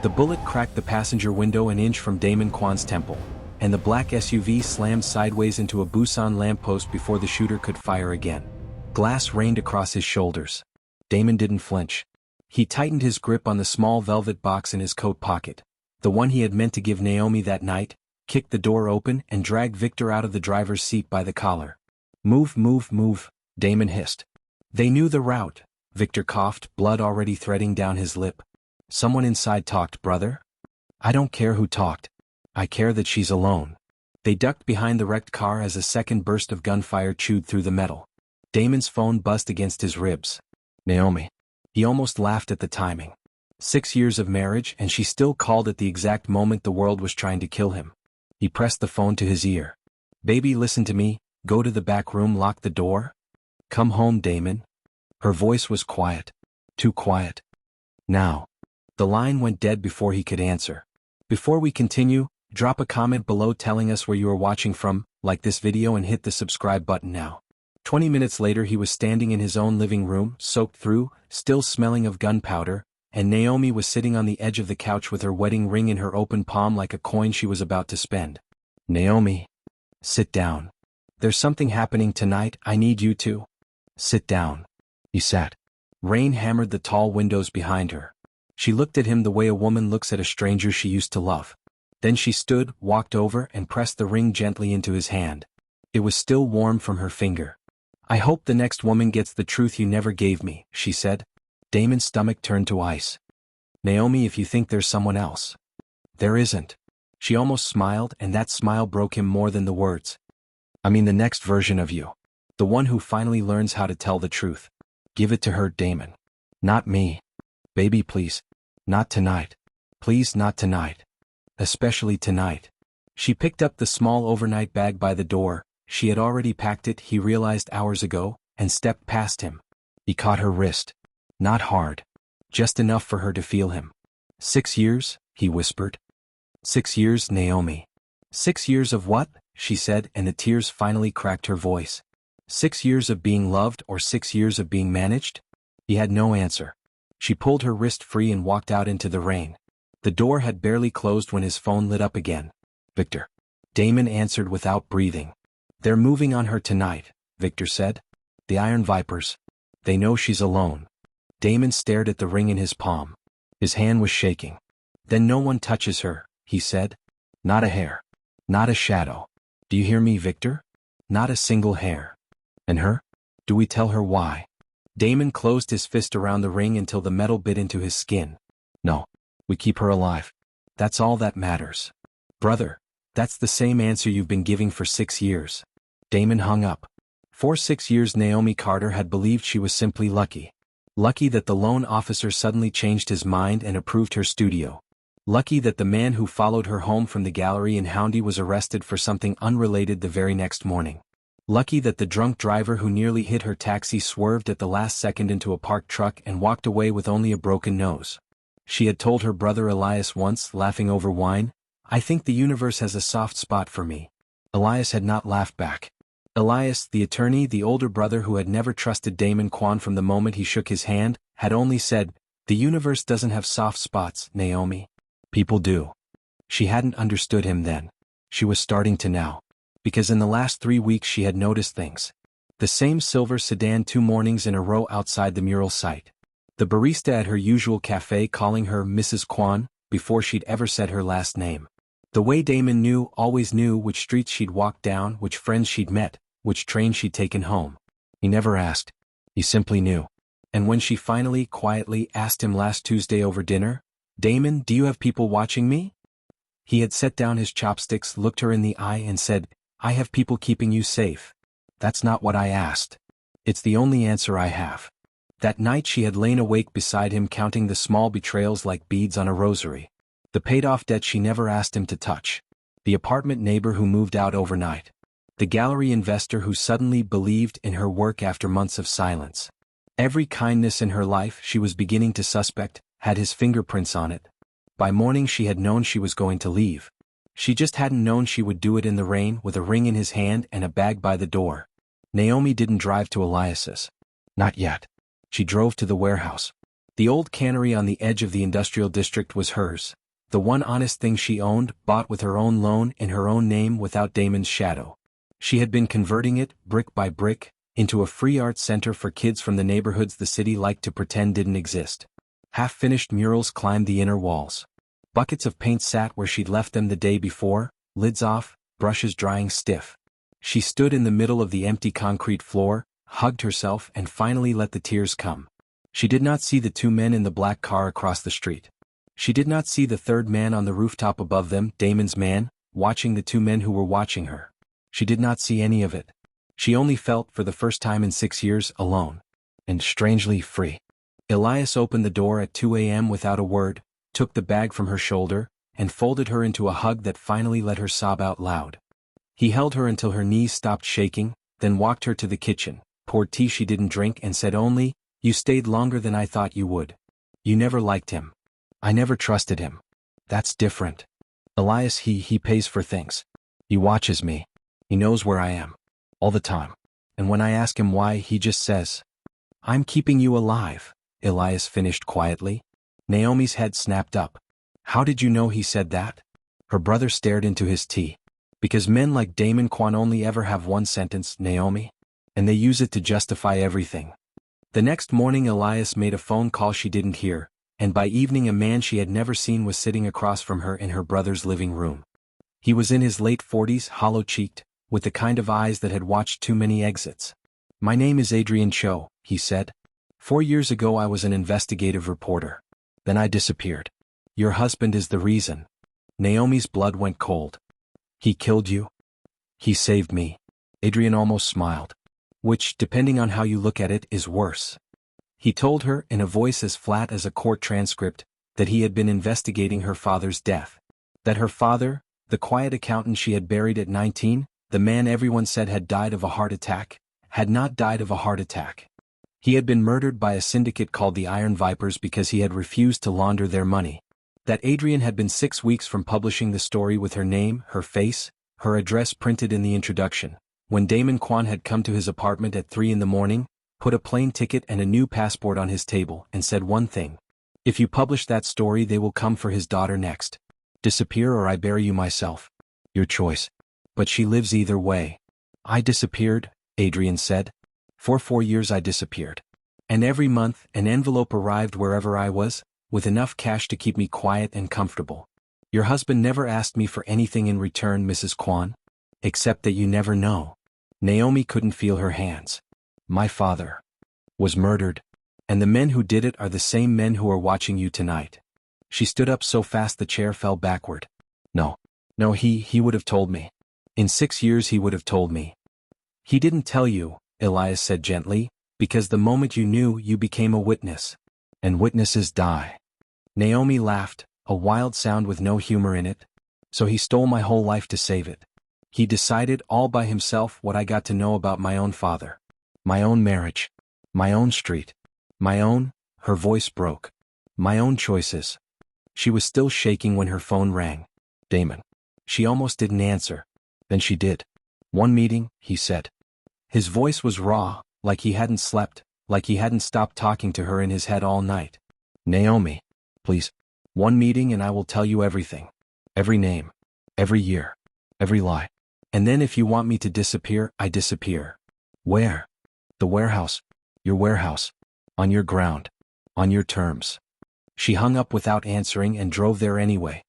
The bullet cracked the passenger window an inch from Damon Kwon's temple, and the black SUV slammed sideways into a Busan lamppost before the shooter could fire again. Glass rained across his shoulders. Damon didn't flinch. He tightened his grip on the small velvet box in his coat pocket, the one he had meant to give Naomi that night, kicked the door open and dragged Victor out of the driver's seat by the collar. "Move, move, move," Damon hissed. "They knew the route," Victor coughed, blood already threading down his lip. "Someone inside talked, brother?" "I don't care who talked. I care that she's alone." They ducked behind the wrecked car as a second burst of gunfire chewed through the metal. Damon's phone buzzed against his ribs. Naomi. He almost laughed at the timing. 6 years of marriage and she still called at the exact moment the world was trying to kill him. He pressed the phone to his ear. "Baby, listen to me, go to the back room, lock the door. Come home, Damon." Her voice was quiet. Too quiet. Now. The line went dead before he could answer. Before we continue, drop a comment below telling us where you are watching from, like this video and hit the subscribe button now. 20 minutes later he was standing in his own living room, soaked through, still smelling of gunpowder, and Naomi was sitting on the edge of the couch with her wedding ring in her open palm like a coin she was about to spend. "Naomi. Sit down. There's something happening tonight, I need you to." "Sit down." He sat. Rain hammered the tall windows behind her. She looked at him the way a woman looks at a stranger she used to love. Then she stood, walked over and pressed the ring gently into his hand. It was still warm from her finger. "I hope the next woman gets the truth you never gave me," she said. Damon's stomach turned to ice. "Naomi, if you think there's someone else." "There isn't." She almost smiled, and that smile broke him more than the words. "I mean the next version of you. The one who finally learns how to tell the truth. Give it to her, Damon. Not me. Baby, please. Not tonight. Please, not tonight. Especially tonight." She picked up the small overnight bag by the door. She had already packed it, he realized hours ago, and stepped past him. He caught her wrist. Not hard. Just enough for her to feel him. 6 years, he whispered. 6 years, Naomi. 6 years of what? She said, and the tears finally cracked her voice. 6 years of being loved or 6 years of being managed? He had no answer. She pulled her wrist free and walked out into the rain. The door had barely closed when his phone lit up again. "Victor." Damon answered without breathing. "They're moving on her tonight," Victor said. "The Iron Vipers. They know she's alone." Damon stared at the ring in his palm. His hand was shaking. "Then no one touches her," he said. "Not a hair. Not a shadow. Do you hear me, Victor? Not a single hair. And her? Do we tell her why?" Damon closed his fist around the ring until the metal bit into his skin. "No. We keep her alive. That's all that matters." "Brother, that's the same answer you've been giving for 6 years." Damon hung up. For 6 years Naomi Carter had believed she was simply lucky. Lucky that the loan officer suddenly changed his mind and approved her studio. Lucky that the man who followed her home from the gallery in Houndy was arrested for something unrelated the very next morning. Lucky that the drunk driver who nearly hit her taxi swerved at the last second into a parked truck and walked away with only a broken nose. She had told her brother Elias once, laughing over wine, "I think the universe has a soft spot for me." Elias had not laughed back. Elias, the attorney, the older brother who had never trusted Damon Kwon from the moment he shook his hand, had only said, "The universe doesn't have soft spots, Naomi. People do." She hadn't understood him then. She was starting to now. Because in the last 3 weeks she had noticed things. The same silver sedan 2 mornings in a row outside the mural site. The barista at her usual cafe calling her Mrs. Kwon, before she'd ever said her last name. The way Damon knew, always knew, which streets she'd walked down, which friends she'd met, which train she'd taken home. He never asked. He simply knew. And when she finally, quietly, asked him last Tuesday over dinner, "Damon, do you have people watching me?" He had set down his chopsticks, looked her in the eye and said, "I have people keeping you safe." "That's not what I asked. It's the only answer I have." That night she had lain awake beside him counting the small betrayals like beads on a rosary. The paid-off debt she never asked him to touch. The apartment neighbor who moved out overnight. The gallery investor who suddenly believed in her work after months of silence. Every kindness in her life, she was beginning to suspect, had his fingerprints on it. By morning she had known she was going to leave. She just hadn't known she would do it in the rain with a ring in his hand and a bag by the door. Naomi didn't drive to Elias's. Not yet. She drove to the warehouse. The old cannery on the edge of the industrial district was hers. The one honest thing she owned, bought with her own loan in her own name without Damon's shadow. She had been converting it, brick by brick, into a free art center for kids from the neighborhoods the city liked to pretend didn't exist. Half-finished murals climbed the inner walls. Buckets of paint sat where she'd left them the day before, lids off, brushes drying stiff. She stood in the middle of the empty concrete floor, hugged herself and finally let the tears come. She did not see the two men in the black car across the street. She did not see the third man on the rooftop above them, Damon's man, watching the two men who were watching her. She did not see any of it. She only felt, for the first time in 6 years, alone. And strangely free. Elias opened the door at 2 a.m. without a word, took the bag from her shoulder, and folded her into a hug that finally let her sob out loud. He held her until her knees stopped shaking, then walked her to the kitchen, poured tea she didn't drink and said only, "You stayed longer than I thought you would. You never liked him. I never trusted him. That's different. Elias, he pays for things. He watches me. He knows where I am. All the time. And when I ask him why, he just says, 'I'm keeping you alive,'" Elias finished quietly. Naomi's head snapped up. "How did you know he said that?" Her brother stared into his tea. "Because men like Damon Kwon only ever have one sentence, Naomi. And they use it to justify everything." The next morning Elias made a phone call she didn't hear, and by evening a man she had never seen was sitting across from her in her brother's living room. He was in his late 40s, hollow-cheeked, with the kind of eyes that had watched too many exits. "My name is Adrian Cho," he said. 4 years ago I was an investigative reporter. Then I disappeared. Your husband is the reason." Naomi's blood went cold. "He killed you?" "He saved me." Adrian almost smiled. "Which, depending on how you look at it, is worse." He told her, in a voice as flat as a court transcript, that he had been investigating her father's death. That her father, the quiet accountant she had buried at 19, the man everyone said had died of a heart attack, had not died of a heart attack. He had been murdered by a syndicate called the Iron Vipers because he had refused to launder their money. That Adrian had been 6 weeks from publishing the story with her name, her face, her address printed in the introduction. When Damon Kwon had come to his apartment at 3 in the morning, put a plane ticket and a new passport on his table, and said one thing. "If you publish that story, they will come for his daughter next. Disappear or I bury you myself. Your choice. But she lives either way." "I disappeared," Adrian said. "For 4 years I disappeared. And every month an envelope arrived wherever I was, with enough cash to keep me quiet and comfortable. Your husband never asked me for anything in return, Mrs. Kwon. Except that you never know." Naomi couldn't feel her hands. "My father was murdered. And the men who did it are the same men who are watching you tonight." She stood up so fast the chair fell backward. No, he would have told me. In 6 years he would have told me." "He didn't tell you," Elias said gently, "because the moment you knew, you became a witness. And witnesses die." Naomi laughed, a wild sound with no humor in it. "So he stole my whole life to save it. He decided all by himself what I got to know about my own father. My own marriage. My own street. My own," her voice broke. "My own choices." She was still shaking when her phone rang. "Damon." She almost didn't answer. Then she did. "One meeting," he said. His voice was raw, like he hadn't slept, like he hadn't stopped talking to her in his head all night. "Naomi, please. One meeting and I will tell you everything. Every name. Every year. Every lie. And then if you want me to disappear, I disappear." "Where?" "The warehouse. Your warehouse. On your ground. On your terms." She hung up without answering and drove there anyway.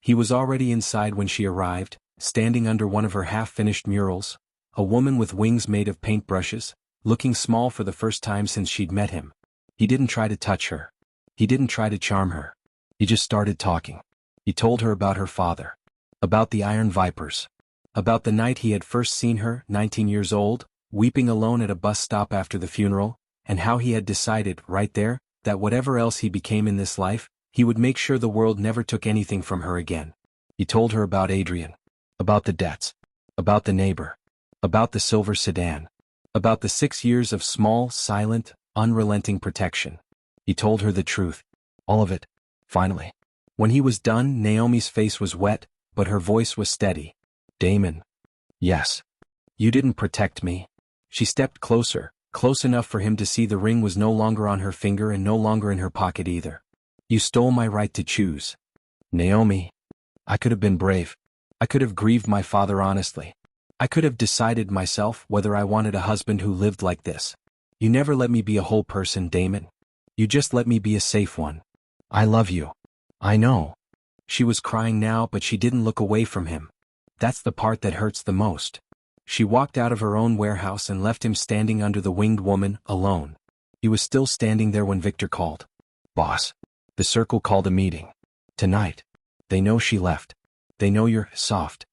He was already inside when she arrived, standing under one of her half-finished murals, a woman with wings made of paintbrushes, looking small for the first time since she'd met him. He didn't try to touch her. He didn't try to charm her. He just started talking. He told her about her father. About the Iron Vipers. About the night he had first seen her, 19 years old, weeping alone at a bus stop after the funeral, and how he had decided, right there, that whatever else he became in this life, he would make sure the world never took anything from her again. He told her about Adrian. About the debts. About the neighbor. About the silver sedan. About the 6 years of small, silent, unrelenting protection. He told her the truth. All of it. Finally. When he was done, Naomi's face was wet, but her voice was steady. "Damon." "Yes. You didn't protect me." She stepped closer, Close enough for him to see the ring was no longer on her finger and no longer in her pocket either. You stole my right to choose. Naomi. I could have been brave. I could have grieved my father honestly. I could have decided myself whether I wanted a husband who lived like this. You never let me be a whole person, Damon. You just let me be a safe one. I love you. I know. She was crying now, but she didn't look away from him. That's the part that hurts the most. She walked out of her own warehouse and left him standing under the winged woman, alone. He was still standing there when Victor called. Boss. The circle called a meeting. Tonight. They know she left. They know you're soft.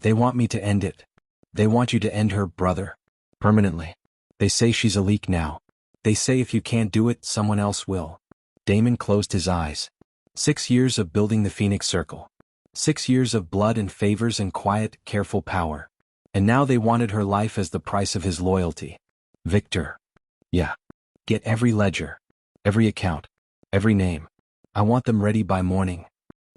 They want me to end it. They want you to end her, brother. Permanently. They say she's a leak now. They say if you can't do it, someone else will. Damon closed his eyes. 6 years of building the Phoenix Circle. 6 years of blood and favors and quiet, careful power. And now they wanted her life as the price of his loyalty. Victor. Yeah. Get every ledger. Every account. Every name. I want them ready by morning.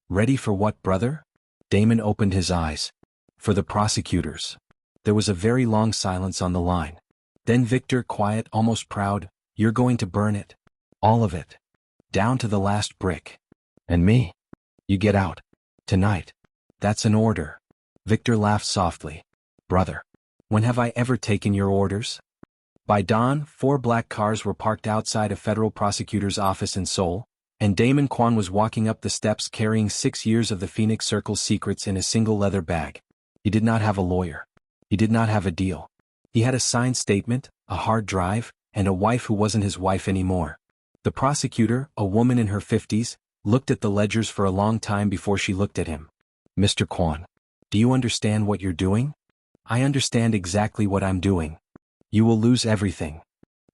Ready for what, brother? Damon opened his eyes. For the prosecutors. There was a very long silence on the line. Then Victor, quiet, almost proud, you're going to burn it. All of it. Down to the last brick. And me? You get out. Tonight. That's an order. Victor laughed softly. Brother. When have I ever taken your orders? By dawn, 4 black cars were parked outside a federal prosecutor's office in Seoul, and Damon Kwon was walking up the steps carrying 6 years of the Phoenix Circle's secrets in a single leather bag. He did not have a lawyer. He did not have a deal. He had a signed statement, a hard drive, and a wife who wasn't his wife anymore. The prosecutor, a woman in her 50s, looked at the ledgers for a long time before she looked at him. Mr. Kwon, do you understand what you're doing? I understand exactly what I'm doing. You will lose everything.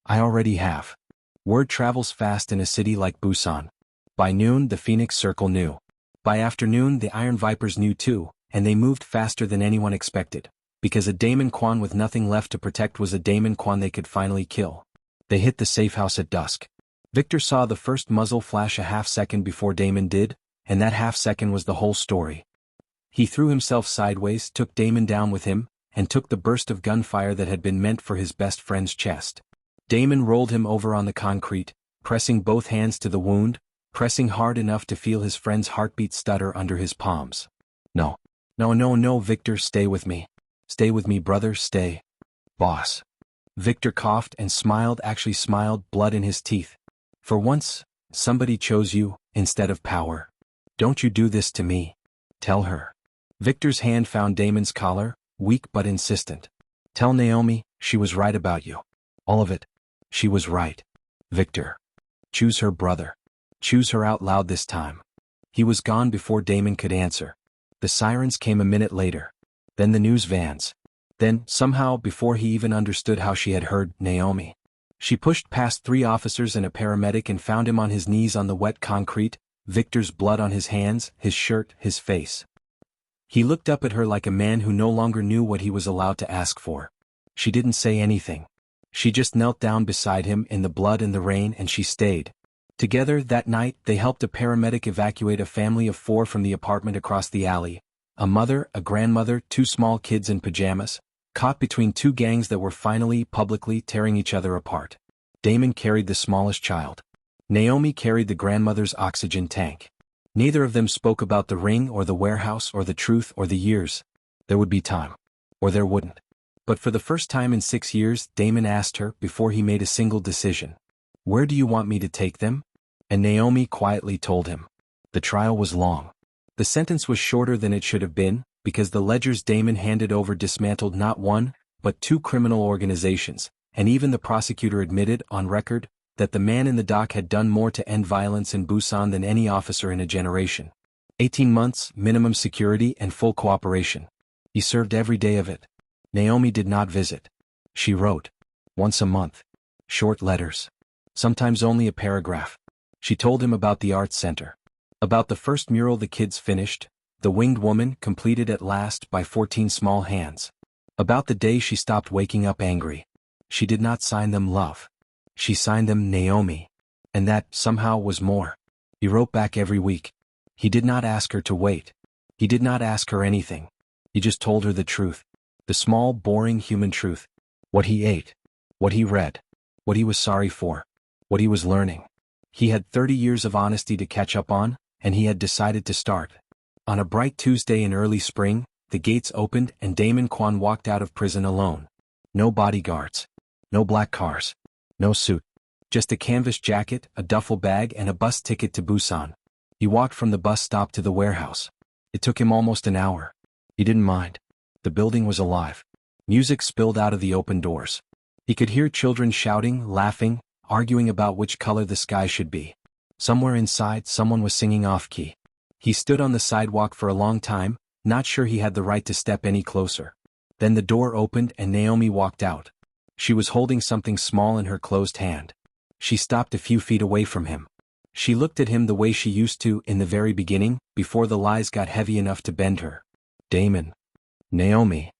I already have. Word travels fast in a city like Busan. By noon, the Phoenix Circle knew. By afternoon, the Iron Vipers knew too, and they moved faster than anyone expected. Because a Damon Kwon with nothing left to protect was a Damon Kwon they could finally kill. They hit the safe house at dusk. Victor saw the first muzzle flash a half-second before Damon did, and that half-second was the whole story. He threw himself sideways, took Damon down with him, and took the burst of gunfire that had been meant for his best friend's chest. Damon rolled him over on the concrete, pressing both hands to the wound, pressing hard enough to feel his friend's heartbeat stutter under his palms. No. No, Victor, stay with me. Stay with me, brother, stay. Boss. Victor coughed and smiled, actually smiled, blood in his teeth. For once, somebody chose you, instead of power. Don't you do this to me. Tell her. Victor's hand found Damon's collar, weak but insistent. Tell Naomi, she was right about you. All of it. She was right. Victor. Choose her, brother. Choose her out loud this time. He was gone before Damon could answer. The sirens came a minute later. Then the news vans. Then, somehow, before he even understood how she had heard, Naomi. She pushed past 3 officers and a paramedic and found him on his knees on the wet concrete, Victor's blood on his hands, his shirt, his face. He looked up at her like a man who no longer knew what he was allowed to ask for. She didn't say anything. She just knelt down beside him in the blood and the rain, and she stayed. Together, that night, they helped a paramedic evacuate a family of 4 from the apartment across the alley. A mother, a grandmother, 2 small kids in pajamas, caught between 2 gangs that were finally, publicly tearing each other apart. Damon carried the smallest child. Naomi carried the grandmother's oxygen tank. Neither of them spoke about the ring or the warehouse or the truth or the years. There would be time. Or there wouldn't. But for the first time in 6 years, Damon asked her before he made a single decision. Where do you want me to take them? And Naomi quietly told him. The trial was long. The sentence was shorter than it should have been, because the ledgers Damon handed over dismantled not 1, but 2 criminal organizations, and even the prosecutor admitted, on record, that the man in the dock had done more to end violence in Busan than any officer in a generation. 18 months, minimum security and full cooperation. He served every day of it. Naomi did not visit. She wrote. Once a month. Short letters. Sometimes only a paragraph. She told him about the arts center. About the first mural the kids finished, the winged woman completed at last by 14 small hands. About the day she stopped waking up angry. She did not sign them love. She signed them Naomi. And that, somehow, was more. He wrote back every week. He did not ask her to wait. He did not ask her anything. He just told her the truth. The small, boring human truth. What he ate. What he read. what he was sorry for, what he was learning. He had 30 years of honesty to catch up on, and he had decided to start. On a bright Tuesday in early spring, the gates opened and Damon Kwon walked out of prison alone. No bodyguards. No black cars. No suit. Just a canvas jacket, a duffel bag and a bus ticket to Busan. He walked from the bus stop to the warehouse. It took him almost an hour. He didn't mind. The building was alive. Music spilled out of the open doors. He could hear children shouting, laughing, arguing about which color the sky should be. Somewhere inside, someone was singing off-key. He stood on the sidewalk for a long time, not sure he had the right to step any closer. Then the door opened and Naomi walked out. She was holding something small in her closed hand. She stopped a few feet away from him. She looked at him the way she used to in the very beginning, before the lies got heavy enough to bend her. Damon. Naomi.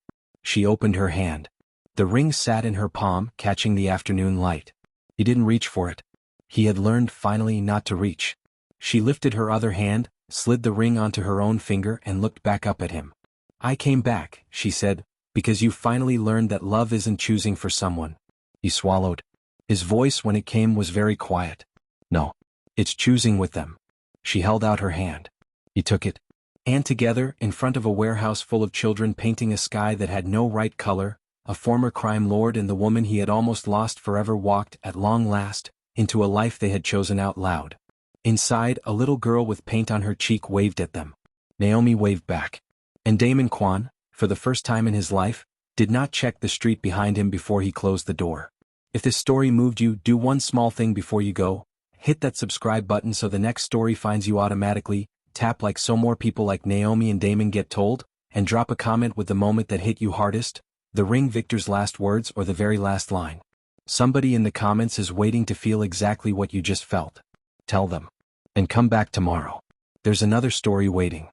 She opened her hand. The ring sat in her palm, catching the afternoon light. He didn't reach for it. He had learned finally not to reach. She lifted her other hand, slid the ring onto her own finger and looked back up at him. I came back, she said, because you finally learned that love isn't choosing for someone. He swallowed. His voice when it came was very quiet. No. It's choosing with them. She held out her hand. He took it. And together, in front of a warehouse full of children painting a sky that had no right color, a former crime lord and the woman he had almost lost forever walked, at long last, into a life they had chosen out loud. Inside, a little girl with paint on her cheek waved at them. Naomi waved back. And Damon Kwon, for the first time in his life, did not check the street behind him before he closed the door. If this story moved you, do one small thing before you go. Hit that subscribe button so the next story finds you automatically, tap like so more people like Naomi and Damon get told, and drop a comment with the moment that hit you hardest, the ring victor's last words or the very last line. Somebody in the comments is waiting to feel exactly what you just felt. Tell them. And come back tomorrow. There's another story waiting.